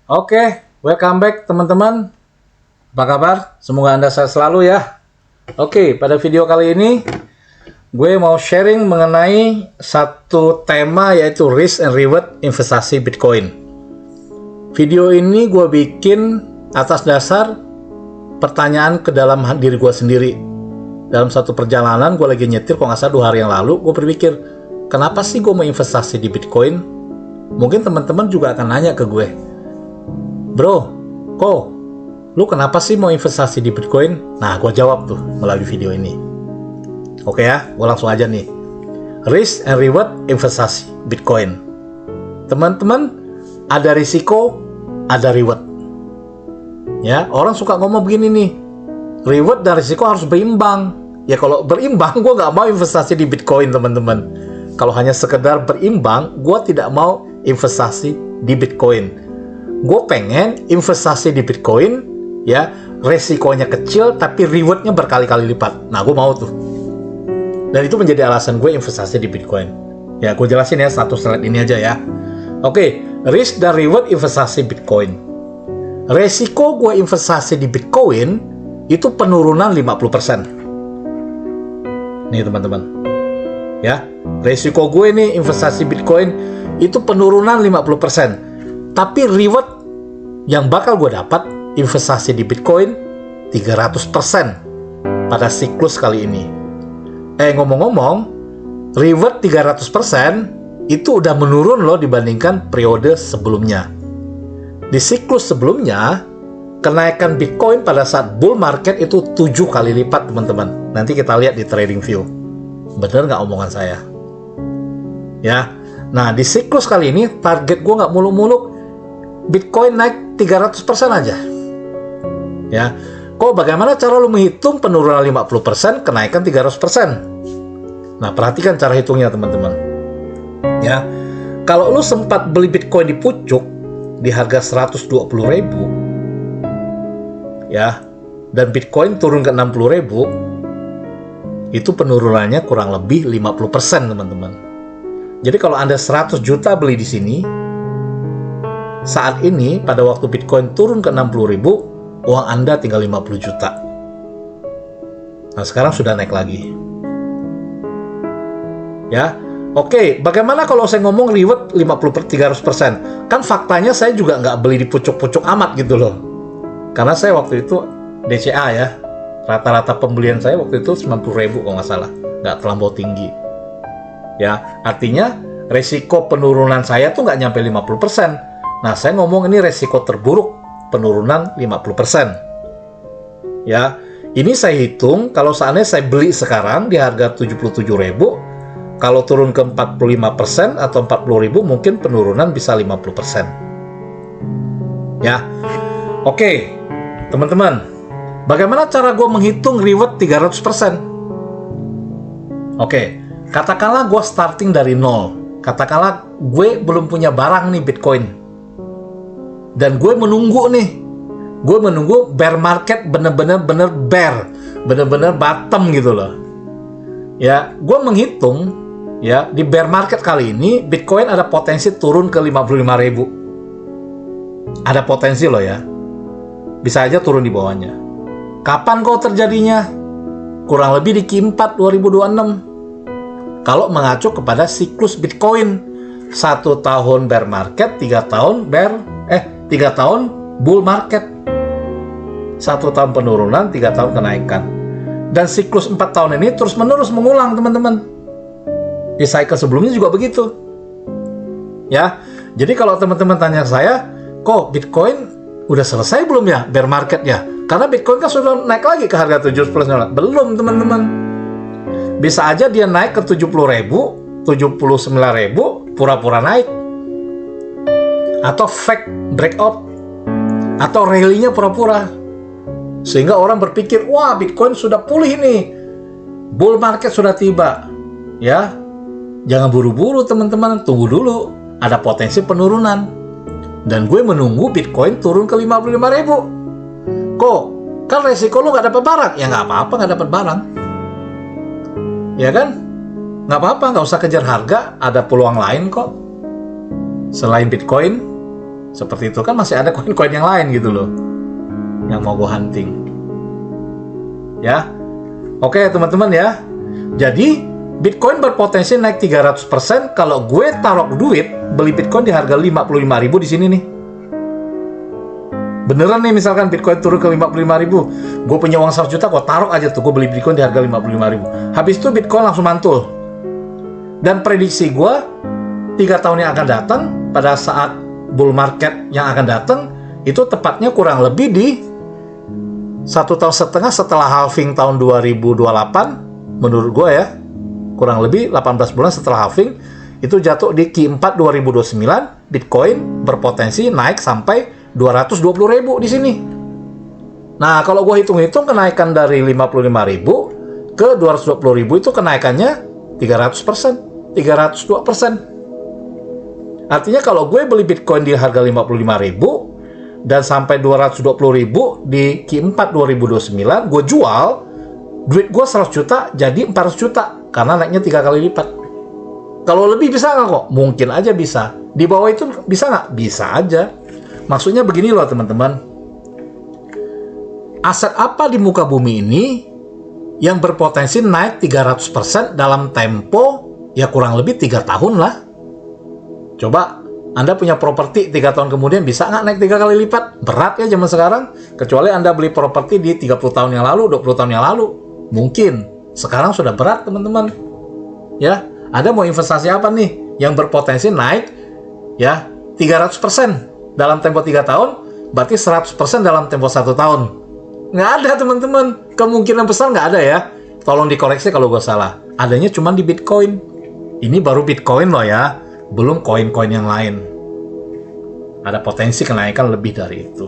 Oke, welcome back teman-teman. Apa kabar? Semoga Anda sehat selalu ya. Oke, pada video kali ini gue mau sharing mengenai satu tema, yaitu risk and reward investasi Bitcoin. Video ini gue bikin atas dasar pertanyaan ke dalam diri gue sendiri. Dalam satu perjalanan gue lagi nyetir, kalau nggak salah 2 hari yang lalu, gue berpikir, kenapa sih gue mau investasi di Bitcoin? Mungkin teman-teman juga akan nanya ke gue, bro, lu kenapa sih mau investasi di Bitcoin? Nah, gue jawab tuh melalui video ini. Oke ya, gue langsung aja nih. Risk and reward investasi Bitcoin. Teman-teman, ada risiko, ada reward. Ya, orang suka ngomong begini nih, reward dan risiko harus berimbang. Ya kalau berimbang, gue nggak mau investasi di Bitcoin, teman-teman. Kalau hanya sekedar berimbang, gue tidak mau investasi di Bitcoin. Gue pengen investasi di Bitcoin, ya, resikonya kecil tapi rewardnya berkali-kali lipat. Nah, gue mau tuh. Dan itu menjadi alasan gue investasi di Bitcoin. Ya, gue jelasin ya satu slide ini aja ya. Oke, risk dan reward investasi Bitcoin. Resiko gue investasi di Bitcoin itu penurunan 50%. Nih teman-teman. Ya, resiko gue nih investasi Bitcoin itu penurunan 50%. Tapi reward yang bakal gue dapat investasi di Bitcoin 300% pada siklus kali ini. Ngomong-ngomong, reward 300% itu udah menurun loh dibandingkan periode sebelumnya. Di siklus sebelumnya, kenaikan Bitcoin pada saat bull market itu 7 kali lipat, teman-teman. Nanti kita lihat di trading view. Bener nggak omongan saya? Ya. Nah, di siklus kali ini, target gue nggak muluk-muluk. Bitcoin naik 300% aja. Ya. Kok bagaimana cara lu menghitung penurunan 50%, kenaikan 300%? Nah, perhatikan cara hitungnya, teman-teman. Ya. Kalau lu sempat beli Bitcoin di pucuk, di harga 120.000, ya, dan Bitcoin turun ke 60.000, itu penurunannya kurang lebih 50%, teman-teman. Jadi kalau Anda 100 juta beli di sini, saat ini pada waktu Bitcoin turun ke 60.000, uang Anda tinggal 50 juta. Nah, sekarang sudah naik lagi. Ya. Oke, bagaimana kalau saya ngomong reward 300%? Kan faktanya saya juga nggak beli di pucuk-pucuk amat gitu loh. Karena saya waktu itu DCA ya, rata-rata pembelian saya waktu itu 90.000 kalau nggak salah, nggak terlampau tinggi. Ya, artinya resiko penurunan saya tuh nggak nyampe 50%. Nah, saya ngomong ini resiko terburuk, penurunan 50%. Ya, ini saya hitung kalau seandainya saya beli sekarang di harga 77.000, kalau turun ke 45% atau 40.000, mungkin penurunan bisa 50%. Ya, oke, teman-teman. Bagaimana cara gue menghitung reward 300%? Oke, katakanlah gue starting dari nol. Katakanlah gue belum punya barang nih Bitcoin. Dan gue menunggu nih. Gue menunggu bear market bener-bener bear. Bener-bener bottom gitu loh. Ya, gue menghitung, ya, di bear market kali ini Bitcoin ada potensi turun ke 55.000. Ada potensi loh ya. Bisa aja turun di bawahnya. Kapan kok terjadinya? Kurang lebih di Q4 2026. Kalau mengacu kepada siklus Bitcoin. 1 tahun bear market, 3 tahun bull market. 1 tahun penurunan, 3 tahun kenaikan. Dan siklus 4 tahun ini terus-menerus mengulang, teman-teman. Di cycle sebelumnya juga begitu. Ya. Jadi kalau teman-teman tanya saya, kok Bitcoin udah selesai belum ya bear marketnya? Karena Bitcoin kan sudah naik lagi ke harga 70.000. Belum, teman-teman. Bisa aja dia naik ke 70.000, 79.000, pura-pura naik. Atau fake breakout. Atau rally-nya pura-pura. Sehingga orang berpikir, wah, Bitcoin sudah pulih nih. Bull market sudah tiba. Ya. Jangan buru-buru, teman-teman. Tunggu dulu. Ada potensi penurunan. Dan gue menunggu Bitcoin turun ke 55.000. Kok? Kan resiko lu nggak dapat barang. Ya nggak apa-apa nggak dapat barang. Ya kan? Nggak apa-apa, nggak usah kejar harga. Ada peluang lain kok. Selain Bitcoin. Seperti itu kan masih ada koin-koin yang lain gitu loh, yang mau gue hunting. Ya, oke teman-teman ya. Jadi Bitcoin berpotensi naik 300% kalau gue taruh duit beli Bitcoin di harga 55.000 di sini nih. Beneran nih, misalkan Bitcoin turun ke 55.000, gue punya uang 100 juta, gue taruh aja tuh, gue beli Bitcoin di harga 55.000. Habis itu Bitcoin langsung mantul. Dan prediksi gue 3 tahun yang akan datang, pada saat bull market yang akan datang, itu tepatnya kurang lebih di 1,5 tahun setelah halving tahun 2028, menurut gue ya, kurang lebih 18 bulan setelah halving, itu jatuh di Q4 2029, Bitcoin berpotensi naik sampai 220.000 di sini. Nah, kalau gue hitung-hitung kenaikan dari 55.000 ke 220.000 itu kenaikannya 300%, 302%. Artinya kalau gue beli Bitcoin di harga 55.000 dan sampai 220.000 di Q4 2029, gue jual, duit gue 100 juta jadi 400 juta karena naiknya 3 kali lipat. Kalau lebih bisa nggak kok? Mungkin aja bisa. Di bawah itu bisa nggak? Bisa aja. Maksudnya begini loh teman-teman. Aset apa di muka bumi ini yang berpotensi naik 300% dalam tempo ya kurang lebih 3 tahun lah. Coba Anda punya properti 3 tahun kemudian bisa nggak naik 3 kali lipat? Berat ya zaman sekarang. Kecuali Anda beli properti di 30 tahun yang lalu, 20 tahun yang lalu. Mungkin. Sekarang sudah berat teman-teman. Ya, Anda mau investasi apa nih yang berpotensi naik ya 300% dalam tempo 3 tahun, berarti 100% dalam tempo 1 tahun. Nggak ada teman-teman. Kemungkinan besar nggak ada ya. Tolong dikoreksi kalau gue salah. Adanya cuma di Bitcoin. Ini baru Bitcoin loh ya. Belum koin-koin yang lain. Ada potensi kenaikan lebih dari itu.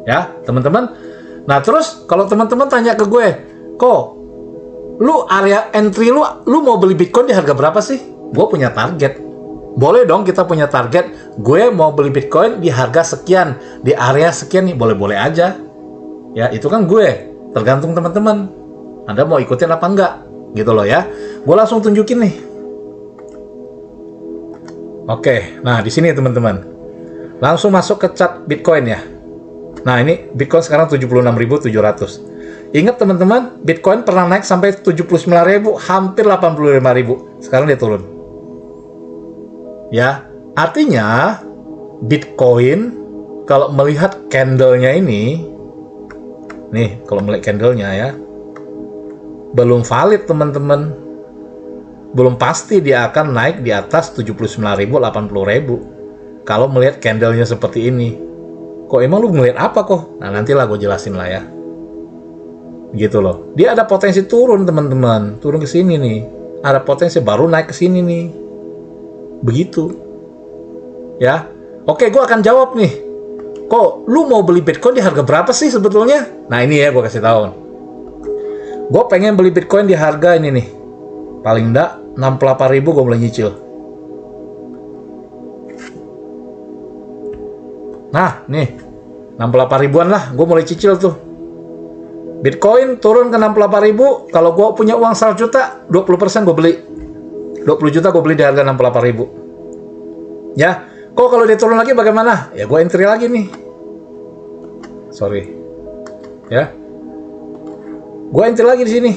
Ya, teman-teman. Nah, terus kalau teman-teman tanya ke gue, kok, lu area entry lu mau beli Bitcoin di harga berapa sih? Gue punya target. Boleh dong kita punya target, gue mau beli Bitcoin di harga sekian, di area sekian nih, boleh-boleh aja. Ya, itu kan gue, tergantung teman-teman. Anda mau ikutin apa enggak, gitu loh ya. Gue langsung tunjukin nih. Oke, nah di sini teman-teman. Langsung masuk ke chart Bitcoin ya. Nah, ini Bitcoin sekarang 76.700. Ingat teman-teman, Bitcoin pernah naik sampai 79.000, hampir 85.000. Sekarang dia turun. Ya, artinya Bitcoin kalau melihat candlenya ini, nih kalau melihat candlenya ya, belum valid teman-teman. Belum pasti dia akan naik di atas 79.000, 80.000. Kalau melihat candlenya seperti ini. Kok emang lu ngeliat apa kok? Nah, nantilah gue jelasin lah ya. Gitu loh. Dia ada potensi turun teman-teman, turun ke sini nih. Ada potensi baru naik ke sini nih. Begitu. Ya. Oke, gue akan jawab nih. Kok lu mau beli Bitcoin di harga berapa sih sebetulnya? Nah, ini ya gue kasih tahu. Gue pengen beli Bitcoin di harga ini nih. Paling enggak 68.000 gue mulai nyicil. Nah, nih. 68 ribuan lah gue mulai cicil tuh. Bitcoin turun ke 68.000, kalau gue punya uang 100 juta, 20% gue beli. 20 juta gue beli di harga 68.000. Ya, kok kalau dia turun lagi bagaimana? Ya gue entry lagi nih. Sorry. Ya. Gue entry lagi di sini.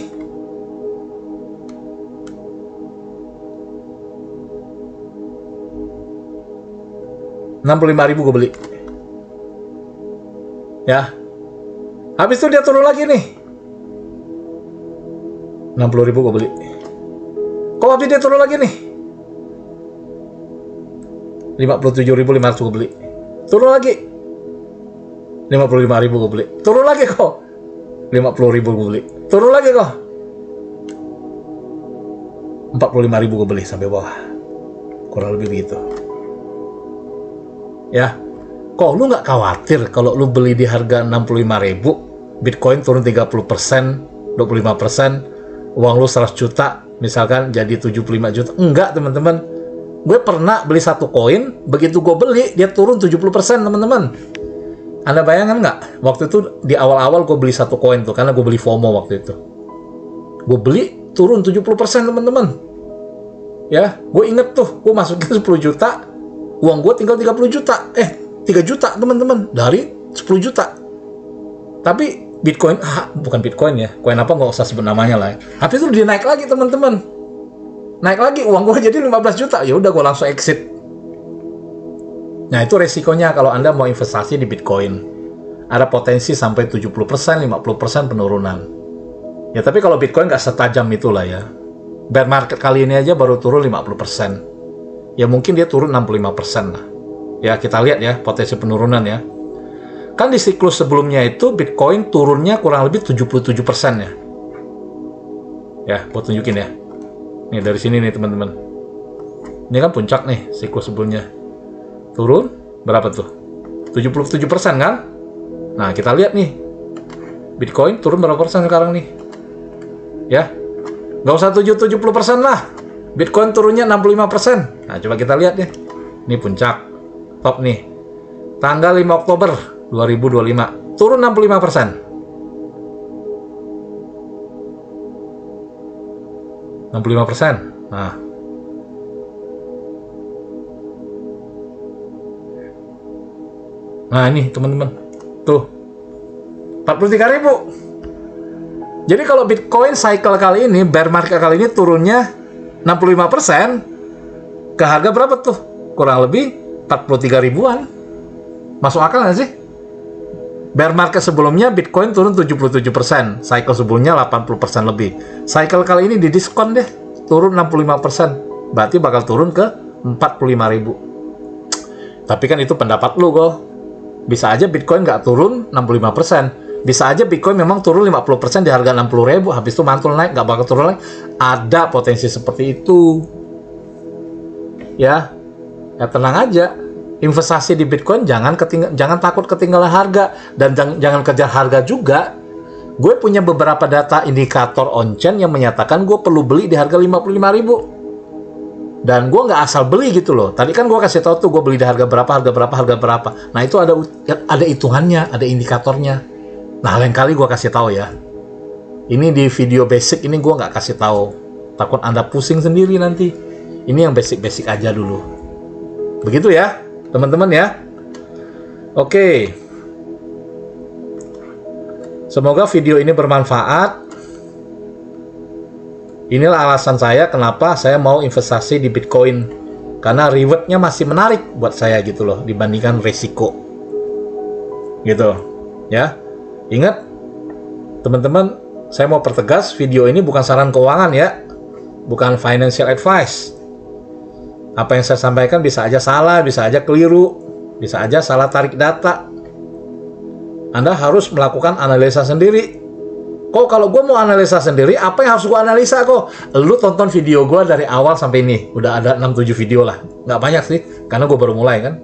$65.000 gue beli. Ya. Habis itu dia turun lagi nih. 60.000 gue beli. Kok habis dia turun lagi nih? 57.500 gue beli. Turun lagi. 55.000 gue beli. Turun lagi kok. 50.000 gue beli. Turun lagi kok. 45.000 gue beli sampai bawah. Kurang lebih begitu. Ya. Kok lu nggak khawatir kalau lu beli di harga 65.000, Bitcoin turun 30%, 25%, uang lu 100 juta, misalkan jadi 75 juta. Enggak, teman-teman. Gue pernah beli satu koin, begitu gue beli, dia turun 70%, teman-teman. Anda bayangkan nggak? Waktu itu di awal-awal gue beli satu koin tuh, karena gue beli FOMO waktu itu. Gue beli, turun 70%, teman-teman. Ya, gue inget tuh, gue masukin 10 juta, Uang gue tinggal 30 juta. 3 juta teman-teman. Dari 10 juta. Tapi Bitcoin, bukan Bitcoin ya. Koin apa nggak usah sebut namanya lah. Habis itu dia naik lagi teman-teman. Naik lagi, uang gue jadi 15 juta. Ya udah gue langsung exit. Nah itu resikonya kalau Anda mau investasi di Bitcoin. Ada potensi sampai 70%, 50% penurunan. Ya tapi kalau Bitcoin nggak setajam itulah ya. Bear market kali ini aja baru turun 50%. Ya mungkin dia turun 65% lah. Ya kita lihat ya potensi penurunan ya. Kan di siklus sebelumnya itu Bitcoin turunnya kurang lebih 77% ya. Ya, buat tunjukin ya. Nih dari sini nih teman-teman. Ini kan puncak nih siklus sebelumnya. Turun berapa tuh? 77% kan? Nah, kita lihat nih. Bitcoin turun berapa persen sekarang nih? Ya. Nggak usah 70% lah. Bitcoin turunnya 65%. Nah, coba kita lihat deh. Ini puncak. Top nih. Tanggal 5 Oktober 2025 turun 65%. 65%. Nah ini teman-teman. Tuh. 43.000. Jadi kalau Bitcoin cycle kali ini, bear market kali ini turunnya 65%, ke harga berapa tuh? Kurang lebih 43 ribuan. Masuk akal nggak sih? Bear market sebelumnya Bitcoin turun 77%, cycle sebelumnya 80% lebih. Cycle kali ini di diskon deh, turun 65%. Berarti bakal turun ke 45.000. Tapi kan itu pendapat lu kok. Bisa aja Bitcoin nggak turun 65%. Bisa aja Bitcoin memang turun 50% di harga 60.000, habis itu mantul naik, nggak bakal turun lagi. Ada potensi seperti itu. Ya tenang aja. Investasi di Bitcoin jangan takut ketinggalan harga, dan jangan kejar harga juga. Gue punya beberapa data indikator on-chain yang menyatakan gue perlu beli di harga 55.000. Dan gue nggak asal beli gitu loh. Tadi kan gue kasih tahu tuh gue beli di harga berapa. Nah itu ada hitungannya, ada indikatornya. Nah lain kali gue kasih tahu ya. Ini di video basic ini gue nggak kasih tahu. Takut Anda pusing sendiri nanti. Ini yang basic-basic aja dulu. Begitu ya. Teman-teman ya. Oke. Semoga video ini bermanfaat. Inilah alasan saya kenapa saya mau investasi di Bitcoin. Karena rewardnya masih menarik buat saya gitu loh, dibandingkan resiko. Gitu. Ya. Ingat, teman-teman, saya mau pertegas, video ini bukan saran keuangan ya. Bukan financial advice. Apa yang saya sampaikan bisa aja salah, bisa aja keliru, bisa aja salah tarik data. Anda harus melakukan analisa sendiri. Kok kalau gue mau analisa sendiri, apa yang harus gue analisa kok? Lu tonton video gue dari awal sampai ini. Udah ada 6-7 video lah. Nggak banyak sih, karena gue baru mulai kan.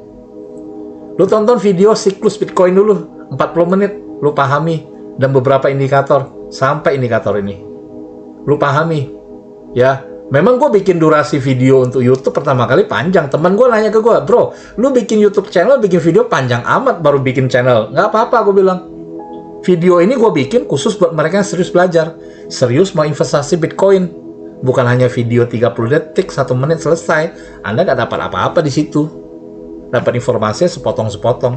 Lu tonton video siklus Bitcoin dulu, 40 menit. Lu pahami. Dan beberapa indikator, sampai indikator ini. Lu pahami. Ya. Memang gue bikin durasi video untuk YouTube pertama kali panjang. Teman gue nanya ke gue, bro, lu bikin YouTube channel, bikin video panjang amat baru bikin channel. Nggak apa-apa, gue bilang. Video ini gue bikin khusus buat mereka yang serius belajar. Serius mau investasi Bitcoin. Bukan hanya video 30 detik, 1 menit selesai. Anda nggak dapat apa-apa di situ. Dapat informasinya sepotong-sepotong.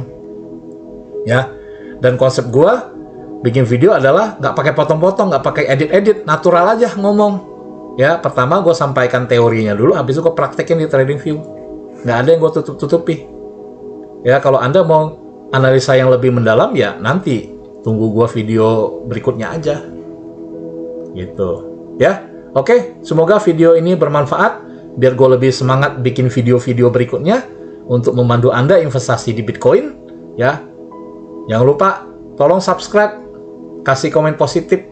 Ya. Dan konsep gue, bikin video adalah nggak pakai potong-potong, nggak pakai edit-edit. Natural aja ngomong. Ya, pertama gue sampaikan teorinya dulu, habis itu gue praktekin di TradingView. Nggak ada yang gue tutup-tutupi. Ya, kalau Anda mau analisa yang lebih mendalam, ya nanti tunggu gue video berikutnya aja. Gitu. Ya, oke. Semoga video ini bermanfaat, biar gue lebih semangat bikin video-video berikutnya untuk memandu Anda investasi di Bitcoin. Ya, jangan lupa, tolong subscribe, kasih komen positif.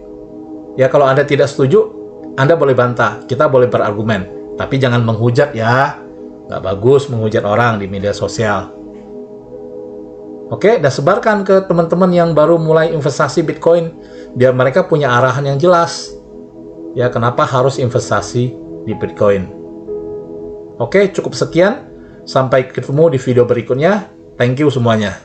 Ya, kalau Anda tidak setuju, Anda boleh bantah, kita boleh berargumen. Tapi jangan menghujat ya. Nggak bagus menghujat orang di media sosial. Oke, dan sebarkan ke teman-teman yang baru mulai investasi Bitcoin. Biar mereka punya arahan yang jelas. Ya, kenapa harus investasi di Bitcoin. Oke, cukup sekian. Sampai ketemu di video berikutnya. Thank you semuanya.